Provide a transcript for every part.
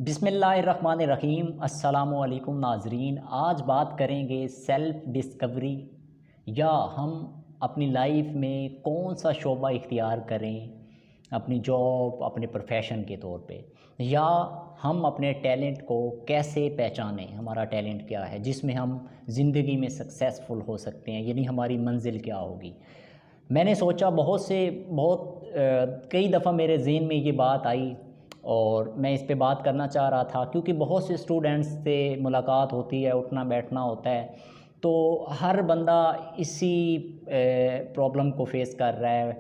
बिस्मिल्लाहिर्रहमानिर्रहीम। अस्सलामुअलैकुम नाज़रीन। आज बात करेंगे सेल्फ़ डिस्कवरी या हम अपनी लाइफ में कौन सा शोबा इख्तियार करें अपनी जॉब, अपने प्रोफेशन के तौर पे, या हम अपने टैलेंट को कैसे पहचानें, हमारा टैलेंट क्या है जिसमें हम ज़िंदगी में सक्सेसफुल हो सकते हैं, यानी हमारी मंजिल क्या होगी। मैंने सोचा कई दफ़ा मेरे ज़हन में ये बात आई और मैं इस पे बात करना चाह रहा था, क्योंकि बहुत से स्टूडेंट्स से मुलाकात होती है, उठना बैठना होता है, तो हर बंदा इसी प्रॉब्लम को फेस कर रहा है।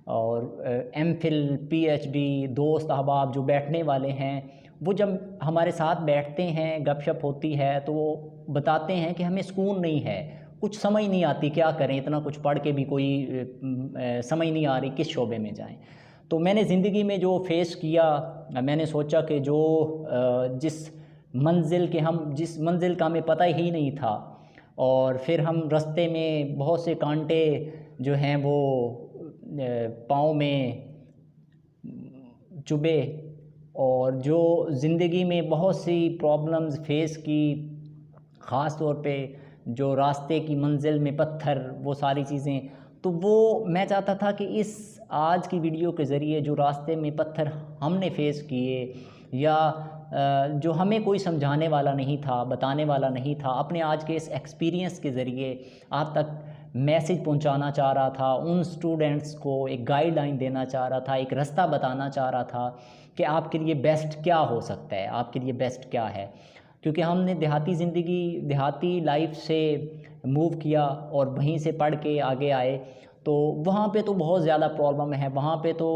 और एमफिल, पीएचडी दोस्त अहबाब जो बैठने वाले हैं, वो जब हमारे साथ बैठते हैं, गपशप होती है, तो वो बताते हैं कि हमें सुकून नहीं है, कुछ समझ नहीं आती क्या करें, इतना कुछ पढ़ के भी कोई समझ नहीं आ रही किस शोबे में जाएं। तो मैंने ज़िंदगी में जो फेस किया, मैंने सोचा कि जिस मंजिल का हमें पता ही नहीं था, और फिर हम रास्ते में बहुत से कांटे जो हैं वो पाँव में चुभे, और जो ज़िंदगी में बहुत सी प्रॉब्लम्स फेस की, ख़ास तौर पे जो रास्ते की मंजिल में पत्थर, वो सारी चीज़ें। तो वो मैं चाहता था कि इस आज की वीडियो के ज़रिए जो रास्ते में पत्थर हमने फेस किए, या जो हमें कोई समझाने वाला नहीं था, बताने वाला नहीं था, अपने आज के इस एक्सपीरियंस के ज़रिए आप तक मैसेज पहुंचाना चाह रहा था। उन स्टूडेंट्स को एक गाइडलाइन देना चाह रहा था, एक रास्ता बताना चाह रहा था कि आपके लिए बेस्ट क्या हो सकता है, आपके लिए बेस्ट क्या है। क्योंकि हमने देहाती लाइफ से मूव किया और वहीं से पढ़ के आगे आए, तो वहाँ पे तो बहुत ज़्यादा प्रॉब्लम है। वहाँ पे तो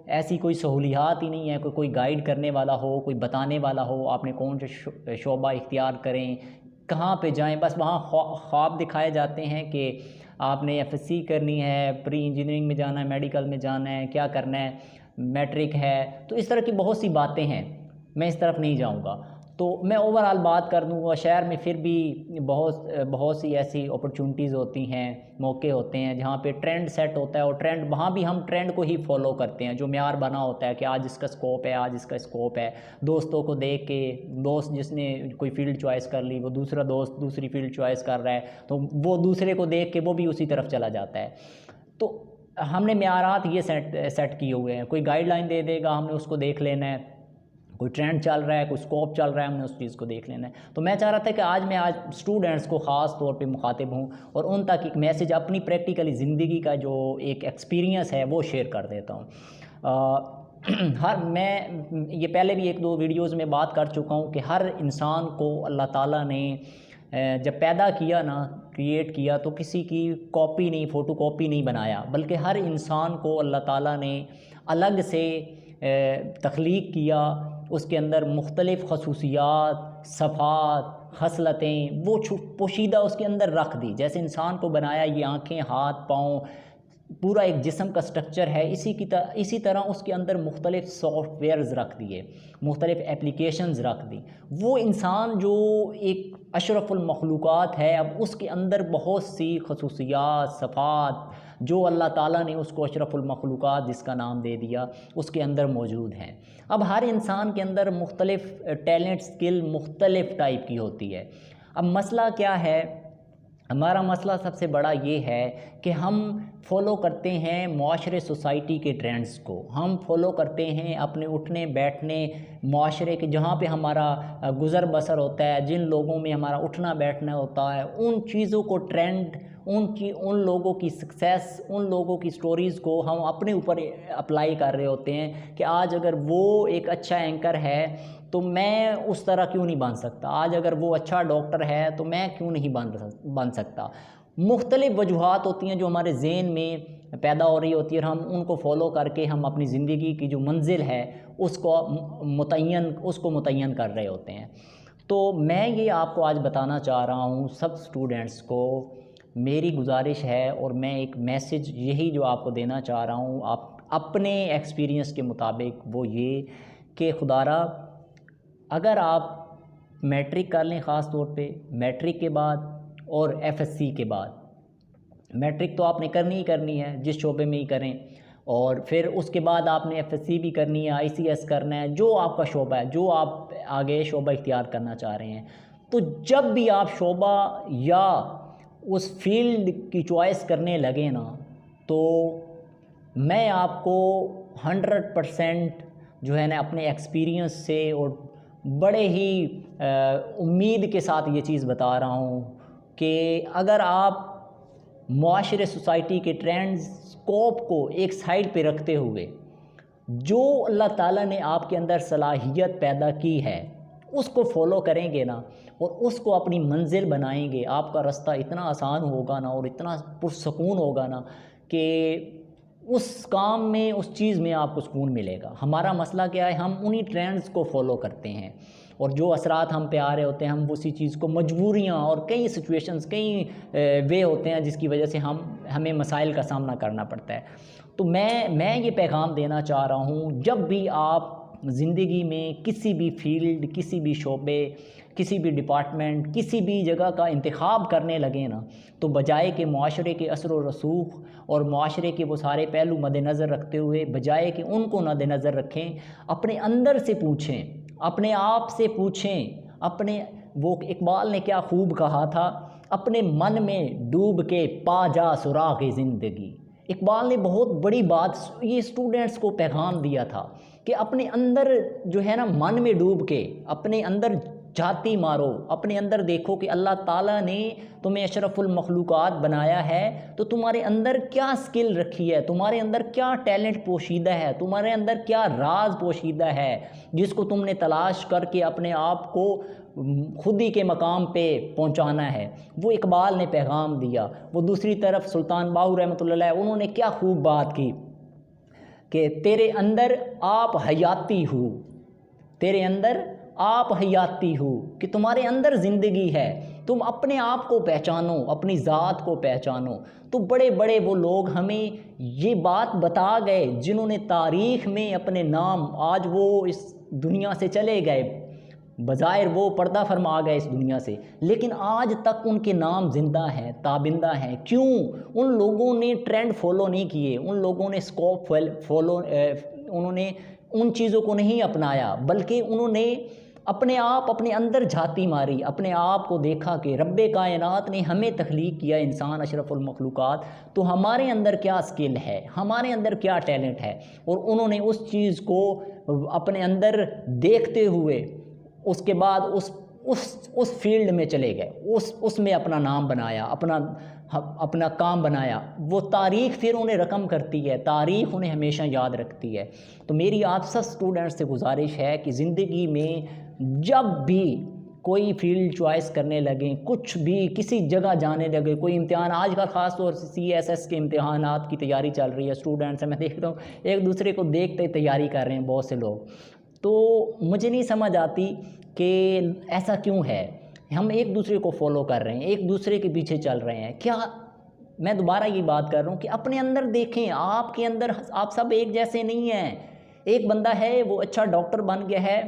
ऐसी कोई सहूलियात ही नहीं है, कोई गाइड करने वाला हो, कोई बताने वाला हो आपने कौन से शोबा इख्तियार करें, कहाँ पे जाएं। बस वहाँ ख्वाब दिखाए जाते हैं कि आपने एफएससी करनी है, प्री इंजीनियरिंग में जाना है, मेडिकल में जाना है, क्या करना है, मैट्रिक है। तो इस तरह की बहुत सी बातें हैं, मैं इस तरफ नहीं जाऊँगा। तो मैं ओवरऑल बात कर दूँगा। शहर में फिर भी बहुत सी ऐसी अपॉर्चुनिटीज़ होती हैं, मौके होते हैं जहाँ पे ट्रेंड सेट होता है, और वहाँ भी हम ट्रेंड को ही फॉलो करते हैं। जो म्यार बना होता है कि आज इसका स्कोप है, आज इसका स्कोप है, दोस्तों को देख के, दोस्त जिसने कोई फील्ड चॉइस कर ली, वो दूसरा दोस्त दूसरी फील्ड चॉइस कर रहा है, तो वो दूसरे को देख के वो भी उसी तरफ चला जाता है। तो हमने म्यारात ये सेट किए हुए हैं, कोई गाइडलाइन दे देगा, हमने उसको देख लेना है। कोई ट्रेंड चल रहा है, कोई स्कोप चल रहा है, हमने उस चीज़ को देख लेना है। तो मैं चाह रहा था कि आज स्टूडेंट्स को ख़ास तौर पे मुखातिब हूँ और उन तक एक मैसेज, अपनी प्रैक्टिकली ज़िंदगी का जो एक एक्सपीरियंस है वो शेयर कर देता हूँ। मैं ये पहले भी एक दो वीडियोज़ में बात कर चुका हूँ कि हर इंसान को अल्लाह ताला ने जब पैदा किया ना, क्रिएट किया, तो किसी की कॉपी नहीं, फ़ोटो कॉपी नहीं बनाया, बल्कि हर इंसान को अल्लाह ताला ने अलग से तख्लीक किया। उसके अंदर मुख्तलिफ़ खसूसियात, सफ़ात, खसलतें वो पोशीदा उसके अंदर रख दी। जैसे इंसान को बनाया, ये आँखें, हाथ, पाँव, पूरा एक जिस्म का स्ट्रक्चर है, इसी तरह उसके अंदर मुख्तलिफ़ सॉफ्टवेयर्स रख दिए, मुख्तलिफ़ एप्लीकेशंस रख दी। वो इंसान जो एक अशरफुल मखलूक़ात है, अब उसके अंदर बहुत सी खसूसियात, सफ़ात, जो अल्लाह ताला ने उसको अशरफुल मखलूक़ात जिसका नाम दे दिया, उसके अंदर मौजूद हैं। अब हर इंसान के अंदर मुख्तलिफ़ टैलेंट, स्किल मुख्तलिफ़ टाइप की होती है। अब मसला क्या है, हमारा मसला सबसे बड़ा ये है कि हम फॉलो करते हैं माशरे, सोसाइटी के ट्रेंड्स को। हम फॉलो करते हैं अपने उठने बैठने, माशरे के जहाँ पे हमारा गुज़र बसर होता है, जिन लोगों में हमारा उठना बैठना होता है, उन चीज़ों को, ट्रेंड, उन लोगों की सक्सेस, उन लोगों की स्टोरीज़ को हम अपने ऊपर अप्लाई कर रहे होते हैं कि आज अगर वो एक अच्छा एंकर है तो मैं उस तरह क्यों नहीं बन सकता, आज अगर वो अच्छा डॉक्टर है तो मैं क्यों नहीं बन सकता। मुख्तलिफ़ वजूहात होती हैं जो हमारे ज़हन में पैदा हो रही होती है, और हम उनको फॉलो करके हम अपनी ज़िंदगी की जो मंजिल है उसको मुतय्यन कर रहे होते हैं। तो मैं ये आपको आज बताना चाह रहा हूँ, सब स्टूडेंट्स को मेरी गुजारिश है, और मैं एक मैसेज यही जो आपको देना चाह रहा हूँ, आप अपने एक्सपीरियंस के मुताबिक, वो ये कि खुदारा, अगर आप मैट्रिक कर लें, ख़ास तौर पे मैट्रिक के बाद और एफएससी के बाद, मैट्रिक तो आपने करनी ही करनी है, जिस शोबे में ही करें, और फिर उसके बाद आपने एफएससी भी करनी है, आईसीएस करना है, जो आपका शोबा है, जो आप आगे शोबा इख्तियार करना चाह रहे हैं। तो जब भी आप शोबा या उस फील्ड की चॉइस करने लगे ना, तो मैं आपको 100% जो है ना अपने एक्सपीरियंस से और बड़े ही उम्मीद के साथ ये चीज़ बता रहा हूँ कि अगर आप मुआशरे सोसाइटी के ट्रेंड्स स्कोप को एक साइड पे रखते हुए जो अल्लाह ताला ने आपके अंदर सलाहियत पैदा की है उसको फॉलो करेंगे ना और उसको अपनी मंजिल बनाएंगे, आपका रास्ता इतना आसान होगा ना और इतना पुरसकून होगा ना कि उस काम में, उस चीज़ में आपको सुकून मिलेगा। हमारा मसला क्या है, हम उन्हीं ट्रेंड्स को फॉलो करते हैं और जो असरात हम पे आ रहे होते हैं, हम उसी चीज़ को मजबूरियाँ और कई सिचुएशंस, कई वे होते हैं जिसकी वजह से हमें मसाइल का सामना करना पड़ता है। तो मैं ये पैगाम देना चाह रहा हूँ, जब भी आप ज़िंदगी में किसी भी फील्ड, किसी भी शोबे, किसी भी डिपार्टमेंट, किसी भी जगह का इंतखाब करने लगे ना, तो बजाय के मुआशरे के असर व रसूख और मुआशरे के वो सारे पहलू मद्देनज़र रखते हुए, बजाय कि उनको मद्देनज़र रखें, अपने अंदर से पूछें, अपने आप से पूछें, अपने, वो इकबाल ने क्या खूब कहा था, अपने मन में डूब के पा जा सुराग़ ज़िंदगी। इकबाल ने बहुत बड़ी बात ये स्टूडेंट्स को पैगाम दिया था कि अपने अंदर जो है ना मन में डूब के अपने अंदर झाती मारो, अपने अंदर देखो कि अल्लाह ताला ने तुम्हें अशरफुल मखलूक़ात बनाया है, तो तुम्हारे अंदर क्या स्किल रखी है, तुम्हारे अंदर क्या टैलेंट पोशीदा है, तुम्हारे अंदर क्या राज पोशीदा है जिसको तुमने तलाश करके अपने आप को खुद ही के मकाम पे पहुंचाना है। वो इकबाल ने पैगाम दिया। वो दूसरी तरफ सुल्तान बाहू रहमतुल्लाह अलैह, उन्होंने क्या खूब बात की कि तेरे अंदर आप हयाती हो, तेरे अंदर आप हयाती हो, कि तुम्हारे अंदर ज़िंदगी है, तुम अपने आप को पहचानो, अपनी ज़ात को पहचानो। तो बड़े बड़े वो लोग हमें ये बात बता गए जिन्होंने तारीख़ में अपने नाम, आज वो इस दुनिया से चले गए, बज़ाहिर वो पर्दा फरमा गए इस दुनिया से, लेकिन आज तक उनके नाम ज़िंदा हैं, ताबिंदा हैं। क्यों? उन लोगों ने ट्रेंड फॉलो नहीं किए, उन लोगों ने स्कोप फॉलो, उन्होंने उन चीज़ों को नहीं अपनाया, बल्कि उन्होंने अपने आप, अपने अंदर झाती मारी, अपने आप को देखा कि रब्बे कायनात ने हमें तख्लीक किया, इंसान अशरफुल मखलूक़ात, तो हमारे अंदर क्या स्किल है, हमारे अंदर क्या टैलेंट है, और उन्होंने उस चीज़ को अपने अंदर देखते हुए उसके बाद उस फील्ड में चले गए, उसमें अपना नाम बनाया, अपना काम बनाया। वो तारीख़ फिर उन्हें रकम करती है, तारीख़ उन्हें हमेशा याद रखती है। तो मेरी आप सब स्टूडेंट्स से गुजारिश है कि ज़िंदगी में जब भी कोई फील्ड चॉइस करने लगें, कुछ भी किसी जगह जाने लगे, कोई इम्तिहान, आजकल ख़ास तौर से CSS के इम्तिहानात की तैयारी चल रही है, स्टूडेंट्स हैं, मैं देखता हूँ एक दूसरे को देखते ही तैयारी कर रहे हैं बहुत से लोग। तो मुझे नहीं समझ आती कि ऐसा क्यों है, हम एक दूसरे को फॉलो कर रहे हैं, एक दूसरे के पीछे चल रहे हैं। क्या, मैं दोबारा ये बात कर रहा हूँ कि अपने अंदर देखें, आपके अंदर आप सब एक जैसे नहीं हैं। एक बंदा है वो अच्छा डॉक्टर बन गया है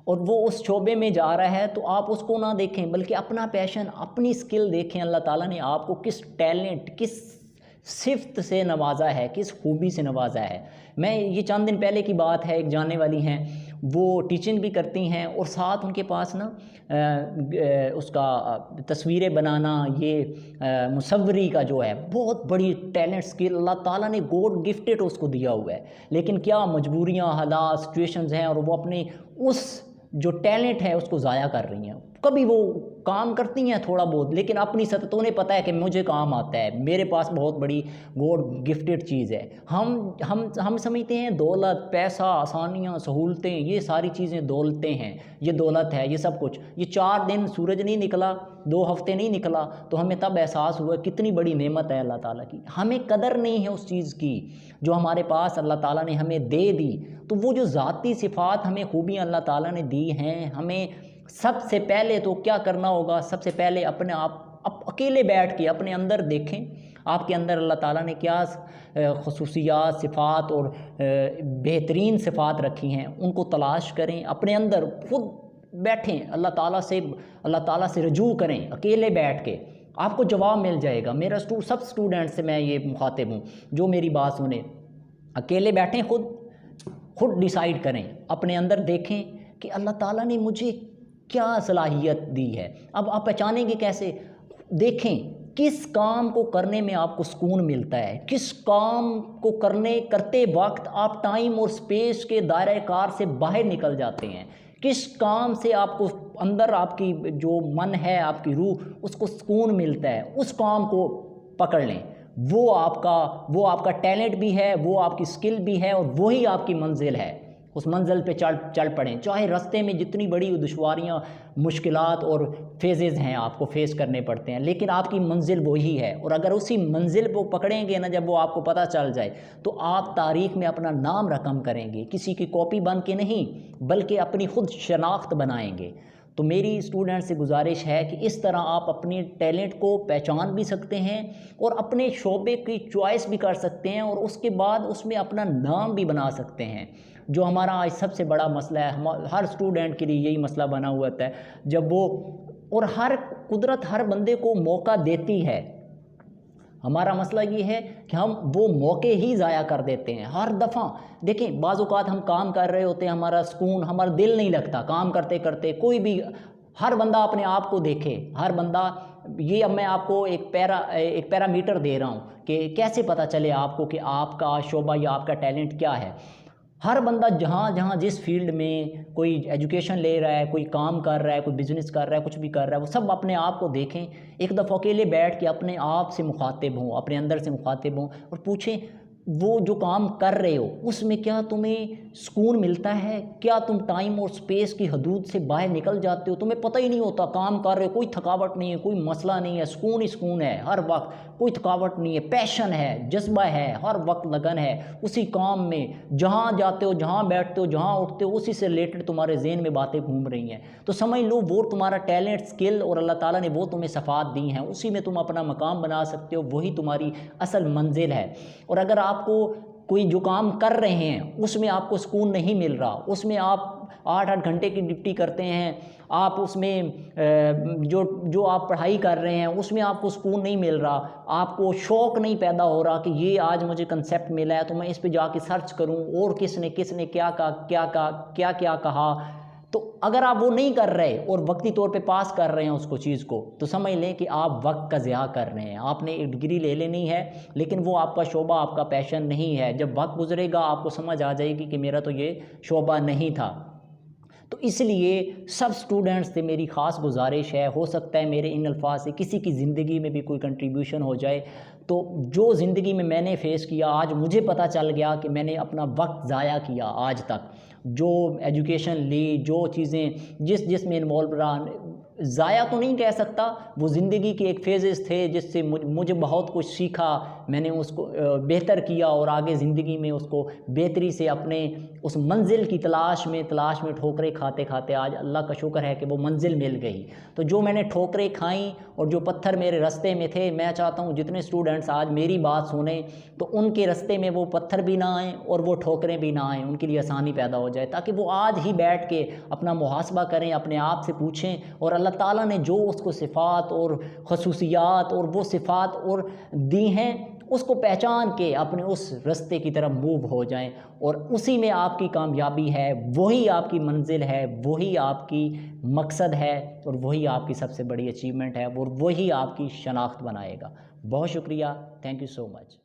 और वो उस शोबे में जा रहा है, तो आप उसको ना देखें, बल्कि अपना पैशन, अपनी स्किल देखें। अल्लाह ताला ने आपको किस टैलेंट, किस सिफ्त से नवाजा है, किस खूबी से नवाजा है। मैं ये चंद दिन पहले की बात है, एक जानने वाली हैं, वो टीचिंग भी करती हैं और साथ उनके पास ना उसका तस्वीरें बनाना, ये मुसव्वरी का जो है, बहुत बड़ी टैलेंट स्किल अल्लाह ताला ने गॉड गिफ्टेड उसको दिया हुआ है। लेकिन क्या मजबूरियाँ, हालात, सिचुएशंस हैं और वो अपने उस जो टैलेंट है उसको ज़ाया कर रही हैं। कभी वो काम करती हैं थोड़ा बहुत, लेकिन अपनी सतह तो उन्हें पता है कि मुझे काम आता है, मेरे पास बहुत बड़ी गॉड गिफ्टेड चीज़ है। हम समझते हैं दौलत, पैसा, आसानियाँ, सहूलतें, ये सारी चीज़ें दौलतें हैं, ये दौलत है, ये सब कुछ। ये 4 दिन सूरज नहीं निकला, 2 हफ्ते नहीं निकला, तो हमें तब एहसास हुआ कितनी बड़ी नेमत है अल्लाह ताला की। हमें कदर नहीं है उस चीज़ की जो हमारे पास अल्लाह ताला ने हमें दे दी। तो वो जो ज़ाती सिफ़ात हमें खूबियाँ अल्लाह ताला ने दी हैं, हमें सबसे पहले तो क्या करना होगा, सबसे पहले अपने आप अकेले बैठ के अपने अंदर देखें, आपके अंदर अल्लाह ताला ने क्या ख़ुसूसियात, सिफ़ात और बेहतरीन सिफ़ात रखी हैं, उनको तलाश करें, अपने अंदर खुद बैठें, अल्लाह ताला से रजू करें, अकेले बैठ के आपको जवाब मिल जाएगा। सब स्टूडेंट से मैं ये मुखातिब हूँ जो मेरी बात सुने, अकेले बैठें, खुद डिसाइड करें, अपने अंदर देखें कि अल्लाह ताला ने मुझे क्या सलाहियत दी है। अब आप पहचानेंगे कैसे? देखें किस काम को करने में आपको सुकून मिलता है, किस काम को करते वक्त आप टाइम और स्पेस के दायरे कार से बाहर निकल जाते हैं, किस काम से आपको अंदर आपकी जो मन है, आपकी रूह, उसको सुकून मिलता है, उस काम को पकड़ लें। वो आपका टैलेंट भी है, वो आपकी स्किल भी है, और वही आपकी मंजिल है। उस मंजिल पे चल पड़ें, चाहे रास्ते में जितनी बड़ी दुश्वारियाँ, मुश्किलात और फेजेज़ हैं आपको फेस करने पड़ते हैं, लेकिन आपकी मंजिल वही है। और अगर उसी मंजिल को पकड़ेंगे ना, जब वो आपको पता चल जाए, तो आप तारीख़ में अपना नाम रकम करेंगे, किसी की कॉपी बन के नहीं, बल्कि अपनी खुद शनाख्त बनाएंगे। तो मेरी स्टूडेंट से गुजारिश है कि इस तरह आप अपने टैलेंट को पहचान भी सकते हैं और अपने शोबे की चॉइस भी कर सकते हैं, और उसके बाद उसमें अपना नाम भी बना सकते हैं। जो हमारा आज सबसे बड़ा मसला है, हर स्टूडेंट के लिए यही मसला बना हुआ है, जब वो, और कुदरत हर बंदे को मौका देती है, हमारा मसला ये है कि हम वो मौके ही ज़ाया कर देते हैं हर दफ़ा। देखें, बाज़ औक़ात हम काम कर रहे होते हैं, हमारा सुकून, हमारा दिल नहीं लगता काम करते करते। कोई भी, हर बंदा अपने आप को देखे, हर बंदा, ये अब मैं आपको एक पैरामीटर दे रहा हूँ कि कैसे पता चले आपको कि आपका शोबा या आपका टैलेंट क्या है। हर बंदा जहाँ जिस फील्ड में कोई एजुकेशन ले रहा है, कोई काम कर रहा है, कोई बिज़नेस कर रहा है, कुछ भी कर रहा है, वो सब अपने आप को देखें, एक दफ़ा अकेले बैठ के अपने आप से मुखातिब हों, अपने अंदर से मुखातिब हों, और पूछें वो जो काम कर रहे हो उसमें क्या तुम्हें सुकून मिलता है? क्या तुम टाइम और स्पेस की हदूद से बाहर निकल जाते हो? तुम्हें पता ही नहीं होता, काम कर रहे हो, कोई थकावट नहीं है, कोई मसला नहीं है, सुकून ही सुकून है हर वक्त, कोई थकावट नहीं है, पैशन है, जज्बा है, हर वक्त लगन है उसी काम में। जहाँ जाते हो, जहाँ बैठते हो, जहाँ उठते हो, उसी से रिलेटेड तुम्हारे ज़हन में बातें घूम रही हैं। तो समझ लो वो तुम्हारा टैलेंट, स्किल, और अल्लाह ताला ने वो तुम्हें सफ़ात दी हैं, उसी में तुम अपना मकाम बना सकते हो, वही तुम्हारी असल मंजिल है। और अगर आपको कोई जो काम कर रहे हैं उसमें आपको सुकून नहीं मिल रहा, उसमें आप 8-8 घंटे की ड्यूटी करते हैं, आप उसमें जो आप पढ़ाई कर रहे हैं उसमें आपको सुकून नहीं मिल रहा, आपको शौक़ नहीं पैदा हो रहा कि ये आज मुझे कंसेप्ट मिला है तो मैं इस पे जाके सर्च करूं, और किसने क्या कहा, तो अगर आप वो नहीं कर रहे और वक्ती तौर पे पास कर रहे हैं उसको चीज़ को, तो समझ लें कि आप वक्त का ज़िया कर रहे हैं। आपने एक डिग्री ले लेनी है, लेकिन वो आपका शोबा, आपका पैशन नहीं है। जब वक्त गुजरेगा आपको समझ आ जाएगी कि मेरा तो ये शोबा नहीं था। तो इसलिए सब स्टूडेंट्स से मेरी ख़ास गुजारिश है, हो सकता है मेरे इन अल्फाज से किसी की ज़िंदगी में भी कोई कंट्रीब्यूशन हो जाए। तो जो ज़िंदगी में मैंने फ़ेस किया, आज मुझे पता चल गया कि मैंने अपना वक्त ज़ाया किया आज तक, जो एजुकेशन ली, जो चीज़ें जिसमें इन्वॉल्व रहा, ज़ाया तो नहीं कह सकता, वो ज़िंदगी के एक फेजेस थे जिससे मुझे बहुत कुछ सीखा, मैंने उसको बेहतर किया, और आगे ज़िंदगी में उसको बेहतरी से अपने उस मंजिल की तलाश में ठोकरें खाते खाते आज अल्लाह का शुक्र है कि वो मंजिल मिल गई। तो जो मैंने ठोकरें खाई और जो पत्थर मेरे रास्ते में थे, मैं चाहता हूँ जितने स्टूडेंट्स आज मेरी बात सुने तो उनके रास्ते में वो पत्थर भी ना आएँ और वो ठोकरें भी ना आएँ, उनके लिए आसानी पैदा हो जाए, ताकि वो आज ही बैठ के अपना मुहासबा करें, अपने आप से पूछें, और अल्लाह ताला ने जो उसको सिफ़ात और खसूसियात और वो सिफ़ात और दी हैं उसको पहचान के अपने उस रास्ते की तरफ मूव हो जाएं, और उसी में आपकी कामयाबी है, वही आपकी मंजिल है, वही आपकी मकसद है, और वही आपकी सबसे बड़ी अचीवमेंट है, और वही आपकी शनाख्त बनाएगा। बहुत शुक्रिया, थैंक यू सो मच।